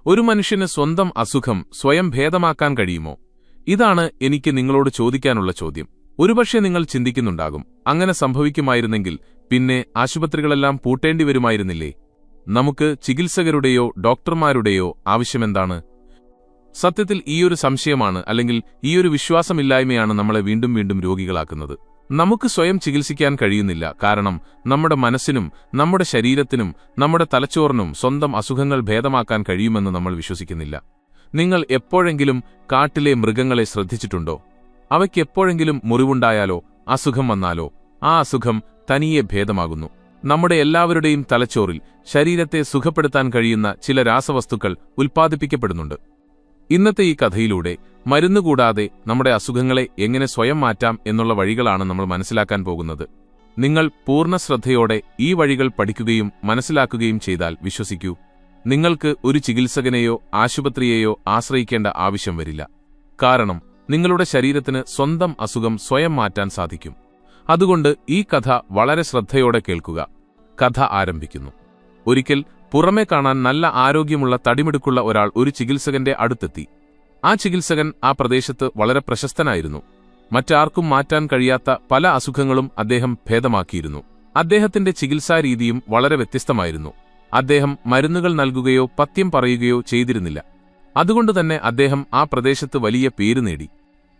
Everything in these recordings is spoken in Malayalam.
ഒരു മനുഷ്യന് സ്വന്തം അസുഖം സ്വയം ഭേദമാക്കാൻ കഴിയുമോ? ഇതാണ് എനിക്ക് നിങ്ങളോട് ചോദിക്കാനുള്ള ചോദ്യം. ഒരുപക്ഷെ നിങ്ങൾ ചിന്തിക്കുന്നുണ്ടാകും, അങ്ങനെ സംഭവിക്കുമായിരുന്നെങ്കിൽ പിന്നെ ആശുപത്രികളെല്ലാം പൂട്ടേണ്ടി വരുമായിരുന്നില്ലേ? നമുക്ക് ചികിത്സകരുടെയോ ഡോക്ടർമാരുടെയോ ആവശ്യമെന്താണ്? സത്യത്തിൽ ഈയൊരു സംശയമാണ്, അല്ലെങ്കിൽ ഈയൊരു വിശ്വാസമില്ലായ്മയാണ് നമ്മളെ വീണ്ടും വീണ്ടും രോഗികളാക്കുന്നത്. നമുക്ക് സ്വയം ചികിത്സിക്കാൻ കഴിയുന്നില്ല, കാരണം നമ്മുടെ മനസ്സിനും നമ്മുടെ ശരീരത്തിനും നമ്മുടെ തലച്ചോറിനും സ്വന്തം അസുഖങ്ങൾ ഭേദമാക്കാൻ കഴിയുമെന്ന് നമ്മൾ വിശ്വസിക്കുന്നില്ല. നിങ്ങൾ എപ്പോഴെങ്കിലും കാട്ടിലെ മൃഗങ്ങളെ ശ്രദ്ധിച്ചിട്ടുണ്ടോ? അവയ്ക്ക് എപ്പോഴെങ്കിലും മുറിവുണ്ടായാലോ അസുഖം വന്നാലോ ആ അസുഖം തനിയെ ഭേദമാകുന്നു. നമ്മുടെ എല്ലാവരുടെയും തലച്ചോറിൽ ശരീരത്തെ സുഖപ്പെടുത്താൻ കഴിയുന്ന ചില രാസവസ്തുക്കൾ ഉൽപ്പാദിപ്പിക്കപ്പെടുന്നുണ്ട്. ഇന്നത്തെ ഈ കഥയിലൂടെ മരുന്നുകൂടാതെ നമ്മുടെ അസുഖങ്ങളെ എങ്ങനെ സ്വയം മാറ്റാം എന്നുള്ള വഴികളാണ് നമ്മൾ മനസ്സിലാക്കാൻ പോകുന്നത്. നിങ്ങൾ പൂർണ്ണ ശ്രദ്ധയോടെ ഈ വഴികൾ പഠിക്കുകയും മനസ്സിലാക്കുകയും ചെയ്താൽ വിശ്വസിക്കൂ, നിങ്ങൾക്ക് ഒരു ചികിത്സകനെയോ ആശുപത്രിയെയോ ആശ്രയിക്കേണ്ട ആവശ്യം വരില്ല. കാരണം നിങ്ങളുടെ ശരീരത്തിന് സ്വന്തം അസുഖം സ്വയം മാറ്റാൻ സാധിക്കും. അതുകൊണ്ട് ഈ കഥ വളരെ ശ്രദ്ധയോടെ കേൾക്കുക. കഥ ആരംഭിക്കുന്നു. ഒരിക്കൽ പുറമേ കാണാൻ നല്ല ആരോഗ്യമുള്ള തടിമിടുക്കുള്ള ഒരാൾ ഒരു ചികിത്സകന്റെ അടുത്തെത്തി. ആ ചികിത്സകൻ ആ പ്രദേശത്ത് വളരെ പ്രശസ്തനായിരുന്നു. മറ്റാർക്കും മാറ്റാൻ കഴിയാത്ത പല അസുഖങ്ങളും അദ്ദേഹം ഭേദമാക്കിയിരുന്നു. അദ്ദേഹത്തിന്റെ ചികിത്സാരീതിയും വളരെ വ്യത്യസ്തമായിരുന്നു. അദ്ദേഹം മരുന്നുകൾ നൽകുകയോ പഥ്യം പറയുകയോ ചെയ്തിരുന്നില്ല. അതുകൊണ്ടുതന്നെ അദ്ദേഹം ആ പ്രദേശത്ത് വലിയ പേര് നേടി.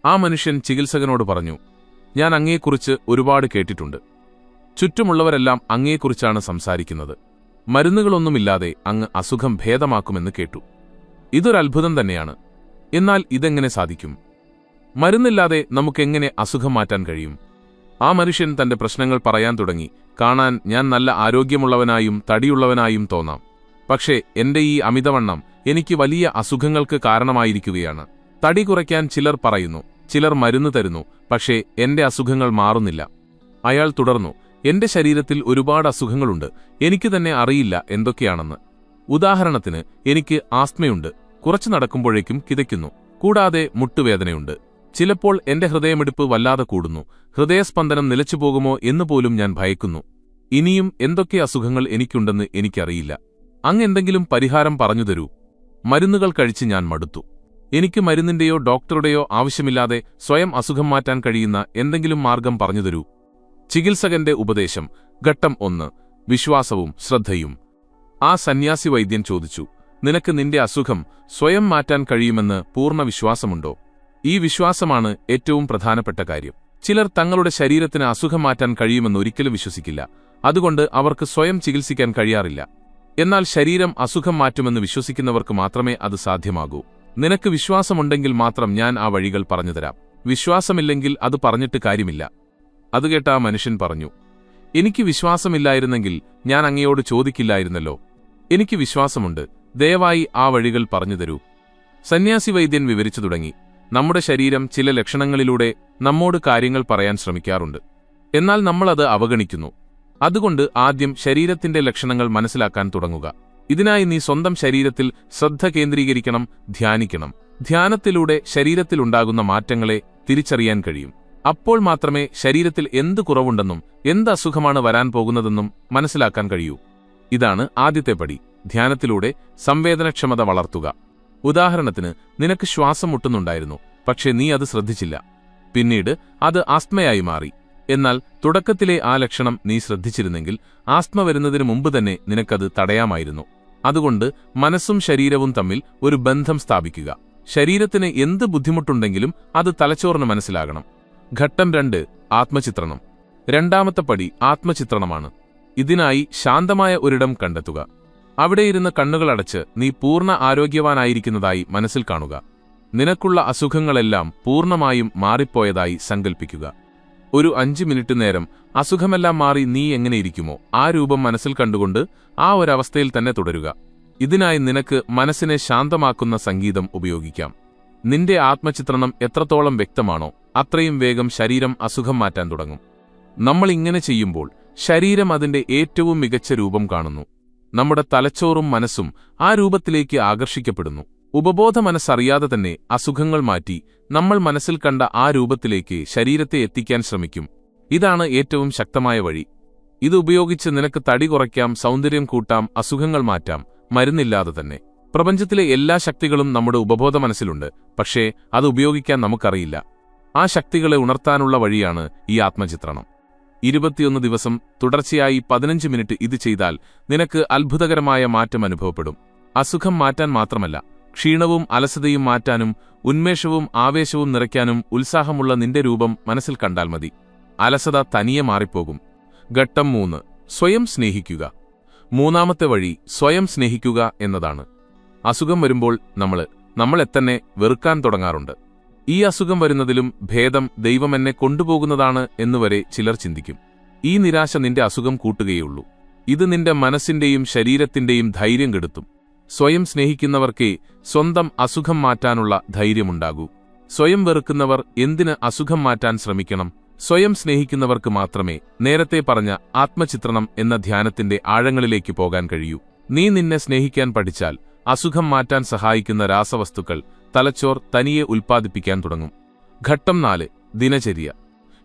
ആ മനുഷ്യൻ ചികിത്സകനോട് പറഞ്ഞു, ഞാൻ അങ്ങയെക്കുറിച്ച് ഒരുപാട് കേട്ടിട്ടുണ്ട്. ചുറ്റുമുള്ളവരെല്ലാം അങ്ങയെക്കുറിച്ചാണ് സംസാരിക്കുന്നത്. മരുന്നുകളൊന്നുമില്ലാതെ അങ്ങ് അസുഖം ഭേദമാക്കുമെന്ന് കേട്ടു. ഇതൊരത്ഭുതം തന്നെയാണ്. എന്നാൽ ഇതെങ്ങനെ സാധിക്കും? മരുന്നില്ലാതെ നമുക്കെങ്ങനെ അസുഖം മാറ്റാൻ കഴിയും? ആ മനുഷ്യൻ തന്റെ പ്രശ്നങ്ങൾ പറയാൻ തുടങ്ങി. കാണാൻ ഞാൻ നല്ല ആരോഗ്യമുള്ളവനായും തടിയുള്ളവനായും തോന്നാം. പക്ഷേ എന്റെ ഈ അമിതവണ്ണം എനിക്ക് വലിയ അസുഖങ്ങൾക്ക് കാരണമായിരിക്കുകയാണ്. തടി കുറയ്ക്കാൻ ചിലർ പറയുന്നു, ചിലർ മരുന്ന് തരുന്നു, പക്ഷേ എന്റെ അസുഖങ്ങൾ മാറുന്നില്ല. അയാൾ തുടർന്നു, എന്റെ ശരീരത്തിൽ ഒരുപാട് അസുഖങ്ങളുണ്ട്. എനിക്ക് തന്നെ അറിയില്ല എന്തൊക്കെയാണെന്ന്. ഉദാഹരണത്തിന്, എനിക്ക് ആസ്മയുണ്ട്. കുറച്ചു നടക്കുമ്പോഴേക്കും കിതയ്ക്കുന്നു. കൂടാതെ മുട്ടുവേദനയുണ്ട്. ചിലപ്പോൾ എന്റെ ഹൃദയമിടിപ്പ് വല്ലാതെ കൂടുന്നു. ഹൃദയസ്പന്ദനം നിലച്ചുപോകുമോ എന്നുപോലും ഞാൻ ഭയക്കുന്നു. ഇനിയും എന്തൊക്കെ അസുഖങ്ങൾ എനിക്കുണ്ടെന്ന് എനിക്കറിയില്ല. അങ്ങ് എന്തെങ്കിലും പരിഹാരം പറഞ്ഞു തരൂ. മരുന്നുകൾ കഴിച്ച് ഞാൻ മടുത്തു. എനിക്ക് മരുന്നിന്റെയോ ഡോക്ടറുടെയോ ആവശ്യമില്ലാതെ സ്വയം അസുഖം മാറ്റാൻ കഴിയുന്ന എന്തെങ്കിലും മാർഗം പറഞ്ഞുതരൂ. ചികിത്സകന്റെ ഉപദേശം. ഘട്ടം 1. വിശ്വാസവും ശ്രദ്ധയും. ആ സന്യാസി വൈദ്യൻ ചോദിച്ചു, നിനക്ക് നിന്റെ അസുഖം സ്വയം മാറ്റാൻ കഴിയുമെന്ന് പൂർണ്ണ വിശ്വാസമുണ്ടോ? ഈ വിശ്വാസമാണ് ഏറ്റവും പ്രധാനപ്പെട്ട കാര്യം. ചിലർ തങ്ങളുടെ ശരീരത്തിന് അസുഖം മാറ്റാൻ കഴിയുമെന്ന് ഒരിക്കലും വിശ്വസിക്കില്ല. അതുകൊണ്ട് അവർക്ക് സ്വയം ചികിത്സിക്കാൻ കഴിയാറില്ല. എന്നാൽ ശരീരം അസുഖം മാറ്റുമെന്ന് വിശ്വസിക്കുന്നവർക്ക് മാത്രമേ അത് സാധ്യമാകൂ. നിനക്ക് വിശ്വാസമുണ്ടെങ്കിൽ മാത്രം ഞാൻ ആ വഴികൾ പറഞ്ഞുതരാം. വിശ്വാസമില്ലെങ്കിൽ അത് പറഞ്ഞിട്ട് കാര്യമില്ല. അതുകേട്ട ആ മനുഷ്യൻ പറഞ്ഞു, എനിക്ക് വിശ്വാസമില്ലായിരുന്നെങ്കിൽ ഞാൻ അങ്ങയോട് ചോദിക്കില്ലായിരുന്നല്ലോ. എനിക്ക് വിശ്വാസമുണ്ട്. ദയവായി ആ വഴികൾ പറഞ്ഞുതരൂ. സന്യാസി വൈദ്യൻ വിവരിച്ചു തുടങ്ങി. നമ്മുടെ ശരീരം ചില ലക്ഷണങ്ങളിലൂടെ നമ്മോട് കാര്യങ്ങൾ പറയാൻ ശ്രമിക്കാറുണ്ട്. എന്നാൽ നമ്മളത് അവഗണിക്കുന്നു. അതുകൊണ്ട് ആദ്യം ശരീരത്തിന്റെ ലക്ഷണങ്ങൾ മനസ്സിലാക്കാൻ തുടങ്ങുക. ഇതിനായി നീ സ്വന്തം ശരീരത്തിൽ ശ്രദ്ധ കേന്ദ്രീകരിക്കണം, ധ്യാനിക്കണം. ധ്യാനത്തിലൂടെ ശരീരത്തിലുണ്ടാകുന്ന മാറ്റങ്ങളെ തിരിച്ചറിയാൻ കഴിയും. അപ്പോൾ മാത്രമേ ശരീരത്തിൽ എന്ത് കുറവുണ്ടെന്നും എന്ത് അസുഖമാണ് വരാൻ പോകുന്നതെന്നും മനസ്സിലാക്കാൻ കഴിയൂ. ഇതാണ് ആദ്യത്തെ പടി. ധ്യാനത്തിലൂടെ സംവേദനക്ഷമത വളർത്തുക. ഉദാഹരണത്തിന്, നിനക്ക് ശ്വാസം മുട്ടുന്നുണ്ടായിരുന്നു, പക്ഷേ നീ അത് ശ്രദ്ധിച്ചില്ല. പിന്നീട് അത് ആസ്മയായി മാറി. എന്നാൽ തുടക്കത്തിലെ ആ ലക്ഷണം നീ ശ്രദ്ധിച്ചിരുന്നെങ്കിൽ ആസ്മ വരുന്നതിന് മുമ്പ് തന്നെ നിനക്കത് തടയാമായിരുന്നു. അതുകൊണ്ട് മനസ്സും ശരീരവും തമ്മിൽ ഒരു ബന്ധം സ്ഥാപിക്കുക. ശരീരത്തിന് എന്ത് ബുദ്ധിമുട്ടുണ്ടെങ്കിലും അത് തലച്ചോറിന് മനസ്സിലാകണം. ഘട്ടം 2. ആത്മചിത്രണം. രണ്ടാമത്തെ പടി ആത്മചിത്രണമാണ്. ഇതിനായി ശാന്തമായ ഒരിടം കണ്ടെത്തുക. അവിടെയിരുന്ന് കണ്ണുകളടച്ച് നീ പൂർണ്ണ ആരോഗ്യവാനായിരിക്കുന്നതായി മനസ്സിൽ കാണുക. നിനക്കുള്ള അസുഖങ്ങളെല്ലാം പൂർണ്ണമായും മാറിപ്പോയതായി സങ്കൽപ്പിക്കുക. ഒരു 5 മിനിറ്റ് നേരം അസുഖമെല്ലാം മാറി നീ എങ്ങനെയിരിക്കുമോ ആ രൂപം മനസ്സിൽ കണ്ടുകൊണ്ട് ആ ഒരവസ്ഥയിൽ തന്നെ തുടരുക. ഇതിനായി നിനക്ക് മനസ്സിനെ ശാന്തമാക്കുന്ന സംഗീതം ഉപയോഗിക്കാം. നിന്റെ ആത്മചിത്രണം എത്രത്തോളം വ്യക്തമാണോ അത്രയും വേഗം ശരീരം അസുഖം മാറ്റാൻ തുടങ്ങും. നമ്മൾ ഇങ്ങനെ ചെയ്യുമ്പോൾ ശരീരം അതിന്റെ ഏറ്റവും മികച്ച രൂപം കാണുന്നു. നമ്മുടെ തലച്ചോറും മനസ്സും ആ രൂപത്തിലേക്ക് ആകർഷിക്കപ്പെടുന്നു. ഉപബോധ മനസ്സറിയാതെ തന്നെ അസുഖങ്ങൾ മാറ്റി നമ്മൾ മനസ്സിൽ കണ്ട ആ രൂപത്തിലേക്ക് ശരീരത്തെ എത്തിക്കാൻ ശ്രമിക്കും. ഇതാണ് ഏറ്റവും ശക്തമായ വഴി. ഇത് ഉപയോഗിച്ച് നിനക്ക് തടി കുറയ്ക്കാം, സൗന്ദര്യം കൂട്ടാം, അസുഖങ്ങൾ മാറ്റാം, മരുന്നില്ലാതെ തന്നെ. പ്രപഞ്ചത്തിലെ എല്ലാ ശക്തികളും നമ്മുടെ ഉപബോധ മനസ്സിലുണ്ട്, പക്ഷേ അത് ഉപയോഗിക്കാൻ നമുക്കറിയില്ല. ആ ശക്തികളെ ഉണർത്താനുള്ള വഴിയാണ് ഈ ആത്മചിത്രണം. 21 ദിവസം തുടർച്ചയായി 15 മിനിറ്റ് ഇത് ചെയ്താൽ നിനക്ക് അത്ഭുതകരമായ മാറ്റം അനുഭവപ്പെടും. അസുഖം മാറ്റാൻ മാത്രമല്ല, ക്ഷീണവും അലസതയും മാറ്റാനും ഉന്മേഷവും ആവേശവും നിറയ്ക്കാനും ഉത്സാഹമുള്ള നിന്റെ രൂപം മനസ്സിൽ കണ്ടാൽ മതി. അലസത തനിയെ മാറിപ്പോകും. ഘട്ടം 3. സ്വയം സ്നേഹിക്കുക. മൂന്നാമത്തെ വഴി സ്വയം സ്നേഹിക്കുക എന്നതാണ്. അസുഖം വരുമ്പോൾ നമ്മളെ തന്നെ വെറുക്കാൻ തുടങ്ങാറുണ്ട്. ഈ അസുഖം വരുന്നതിലും ഭേദം ദൈവം എന്നെ കൊണ്ടുപോകുന്നതാണ് എന്നുവരെ ചിലർ ചിന്തിക്കും. ഈ നിരാശ നിന്റെ അസുഖം കൂട്ടുകയുള്ളൂ. ഇത് നിന്റെ മനസ്സിന്റെയും ശരീരത്തിന്റെയും ധൈര്യം കെടുത്തും. സ്വയം സ്നേഹിക്കുന്നവർക്കേ സ്വന്തം അസുഖം മാറ്റാനുള്ള ധൈര്യമുണ്ടാകൂ. സ്വയം വെറുക്കുന്നവർ എന്തിന് അസുഖം മാറ്റാൻ ശ്രമിക്കണം? സ്വയം സ്നേഹിക്കുന്നവർക്ക് മാത്രമേ നേരത്തെ പറഞ്ഞ ആത്മചിത്രണം എന്ന ധ്യാനത്തിന്റെ ആഴങ്ങളിലേക്ക് പോകാൻ കഴിയൂ. നീ നിന്നെ സ്നേഹിക്കാൻ പഠിച്ചാൽ അസുഖം മാറ്റാൻ സഹായിക്കുന്ന രാസവസ്തുക്കൾ തലച്ചോർ തനിയെ ഉൽപ്പാദിപ്പിക്കാൻ തുടങ്ങും. ഘട്ടം 4. ദിനചര്യ.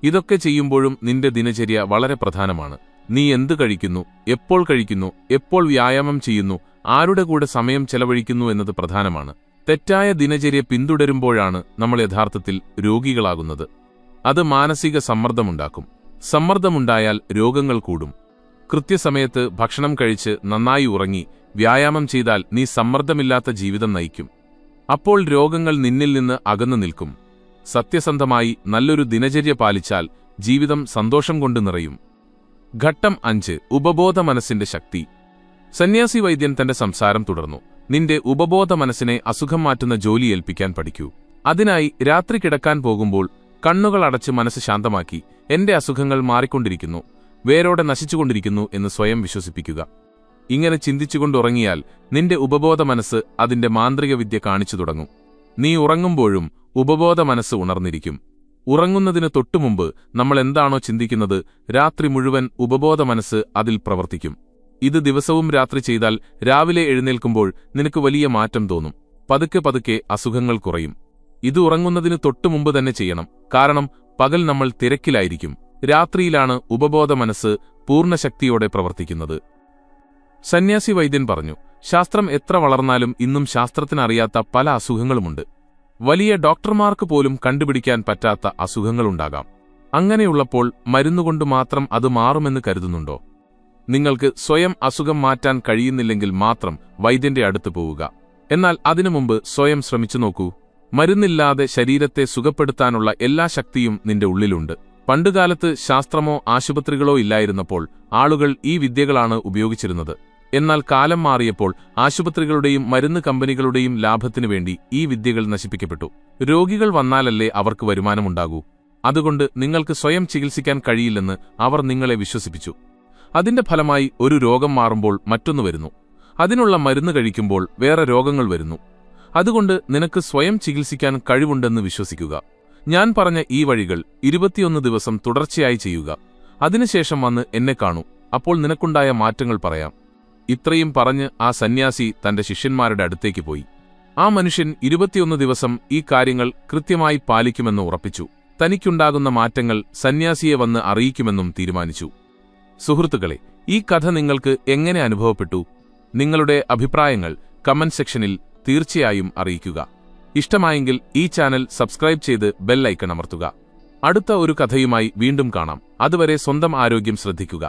ഇതൊക്കെ ചെയ്യുമ്പോഴും നിന്റെ ദിനചര്യ വളരെ പ്രധാനമാണ്. നീ എന്ത് കഴിക്കുന്നു, എപ്പോൾ വ്യായാമം ചെയ്യുന്നു, ആരുടെ കൂടെ സമയം ചെലവഴിക്കുന്നു എന്നത് പ്രധാനമാണ്. തെറ്റായ ദിനചര്യ പിന്തുടരുമ്പോഴാണ് നമ്മൾ യഥാർത്ഥത്തിൽ രോഗികളാകുന്നത്. അത് മാനസിക സമ്മർദ്ദമുണ്ടാക്കും. സമ്മർദ്ദമുണ്ടായാൽ രോഗങ്ങൾ കൂടും. കൃത്യസമയത്ത് ഭക്ഷണം കഴിച്ച് നന്നായി ഉറങ്ങി വ്യായാമം ചെയ്താൽ നീ സമ്മർദ്ദമില്ലാത്ത ജീവിതം നയിക്കും. അപ്പോൾ രോഗങ്ങൾ നിന്നിൽ നിന്ന് അകന്നു നിൽക്കും. സത്യസന്ധമായി നല്ലൊരു ദിനചര്യ പാലിച്ചാൽ ജീവിതം സന്തോഷം കൊണ്ട് നിറയും. ഘട്ടം 5. ഉപബോധ മനസ്സിന്റെ ശക്തി. സന്യാസി വൈദ്യൻ തന്റെ സംസാരം തുടർന്നു. നിന്റെ ഉപബോധ മനസ്സിനെ അസുഖം മാറ്റുന്ന ജോലി ഏൽപ്പിക്കാൻ പഠിക്കൂ. അതിനായി രാത്രി കിടക്കാൻ പോകുമ്പോൾ കണ്ണുകൾ അടച്ച് മനസ്സ് ശാന്തമാക്കി, എന്റെ അസുഖങ്ങൾ മാറിക്കൊണ്ടിരിക്കുന്നു, വേരോടെ നശിച്ചുകൊണ്ടിരിക്കുന്നു എന്ന് സ്വയം വിശ്വസിപ്പിക്കുക. ഇങ്ങനെ ചിന്തിച്ചുകൊണ്ടുറങ്ങിയാൽ നിന്റെ ഉപബോധ മനസ്സ് അതിന്റെ മാന്ത്രിക വിദ്യ കാണിച്ചു തുടങ്ങും. നീ ഉറങ്ങുമ്പോഴും ഉപബോധ മനസ്സ് ഉണർന്നിരിക്കും. ഉറങ്ങുന്നതിന് തൊട്ടുമുമ്പ് നമ്മൾ എന്താണോ ചിന്തിക്കുന്നത്, രാത്രി മുഴുവൻ ഉപബോധ മനസ്സ് അതിൽ പ്രവർത്തിക്കും. ഇത് ദിവസവും രാത്രി ചെയ്താൽ രാവിലെ എഴുന്നേൽക്കുമ്പോൾ നിനക്ക് വലിയ മാറ്റം തോന്നും. പതുക്കെ പതുക്കെ അസുഖങ്ങൾ കുറയും. ഇത് ഉറങ്ങുന്നതിന് തൊട്ടുമുമ്പ് തന്നെ ചെയ്യണം. കാരണം പകൽ നമ്മൾ തിരക്കിലായിരിക്കും. രാത്രിയിലാണ് ഉപബോധ മനസ്സ് പൂർണ്ണശക്തിയോടെ പ്രവർത്തിക്കുന്നത്. സന്യാസി വൈദ്യൻ പറഞ്ഞു, ശാസ്ത്രം എത്ര വളർന്നാലും ഇന്നും ശാസ്ത്രത്തിനറിയാത്ത പല അസുഖങ്ങളുമുണ്ട്. വലിയ ഡോക്ടർമാർക്ക് പോലും കണ്ടുപിടിക്കാൻ പറ്റാത്ത അസുഖങ്ങളുണ്ടാകാം. അങ്ങനെയുള്ളപ്പോൾ മരുന്നുകൊണ്ട് മാത്രം അത് മാറുമെന്ന് കരുതുന്നുണ്ടോ? നിങ്ങൾക്ക് സ്വയം അസുഖം മാറ്റാൻ കഴിയുന്നില്ലെങ്കിൽ മാത്രം വൈദ്യന്റെ അടുത്ത് പോവുക. എന്നാൽ അതിനു മുമ്പ് സ്വയം ശ്രമിച്ചു നോക്കൂ. മരുന്നില്ലാതെ ശരീരത്തെ സുഖപ്പെടുത്താനുള്ള എല്ലാ ശക്തിയും നിന്റെ ഉള്ളിലുണ്ട്. പണ്ടുകാലത്ത് ശാസ്ത്രമോ ആശുപത്രികളോ ഇല്ലായിരുന്നപ്പോൾ ആളുകൾ ഈ വിദ്യകളാണ് ഉപയോഗിച്ചിരുന്നത്. എന്നാൽ കാലം മാറിയപ്പോൾ ആശുപത്രികളുടെയും മരുന്ന് കമ്പനികളുടെയും ലാഭത്തിനു വേണ്ടി ഈ വിദ്യകൾ നശിപ്പിക്കപ്പെട്ടു. രോഗികൾ വന്നാലല്ലേ അവർക്ക് വരുമാനമുണ്ടാകൂ. അതുകൊണ്ട് നിങ്ങൾക്ക് സ്വയം ചികിത്സിക്കാൻ കഴിയില്ലെന്ന് അവർ നിങ്ങളെ വിശ്വസിപ്പിച്ചു. അതിന്റെ ഫലമായി ഒരു രോഗം മാറുമ്പോൾ മറ്റൊന്നു വരുന്നു. അതിനുള്ള മരുന്ന് കഴിക്കുമ്പോൾ വേറെ രോഗങ്ങൾ വരുന്നു. അതുകൊണ്ട് നിനക്ക് സ്വയം ചികിത്സിക്കാൻ കഴിവുണ്ടെന്ന് വിശ്വസിക്കുക. ഞാൻ പറഞ്ഞ ഈ വഴികൾ 21 ദിവസം തുടർച്ചയായി ചെയ്യുക. അതിനുശേഷം വന്ന് എന്നെ കാണൂ. അപ്പോൾ നിനക്കുണ്ടായ മാറ്റങ്ങൾ പറയാം. ഇത്രയും പറഞ്ഞ് ആ സന്യാസി തന്റെ ശിഷ്യന്മാരുടെ അടുത്തേക്ക് പോയി. ആ മനുഷ്യൻ 21 ദിവസം ഈ കാര്യങ്ങൾ കൃത്യമായി പാലിക്കുമെന്ന് ഉറപ്പിച്ചു. തനിക്കുണ്ടാകുന്ന മാറ്റങ്ങൾ സന്യാസിയെ വന്ന് അറിയിക്കുമെന്നും തീരുമാനിച്ചു. സുഹൃത്തുക്കളെ, ഈ കഥ നിങ്ങൾക്ക് എങ്ങനെ അനുഭവപ്പെട്ടു? നിങ്ങളുടെ അഭിപ്രായങ്ങൾ കമന്റ് സെക്ഷനിൽ തീർച്ചയായും അറിയിക്കുക. ഇഷ്ടമായെങ്കിൽ ഈ ചാനൽ സബ്സ്ക്രൈബ് ചെയ്ത് ബെൽ ഐക്കൺ അമർത്തുക. അടുത്ത ഒരു കഥയുമായി വീണ്ടും കാണാം. അതുവരെ സ്വന്തം ആരോഗ്യം ശ്രദ്ധിക്കുക.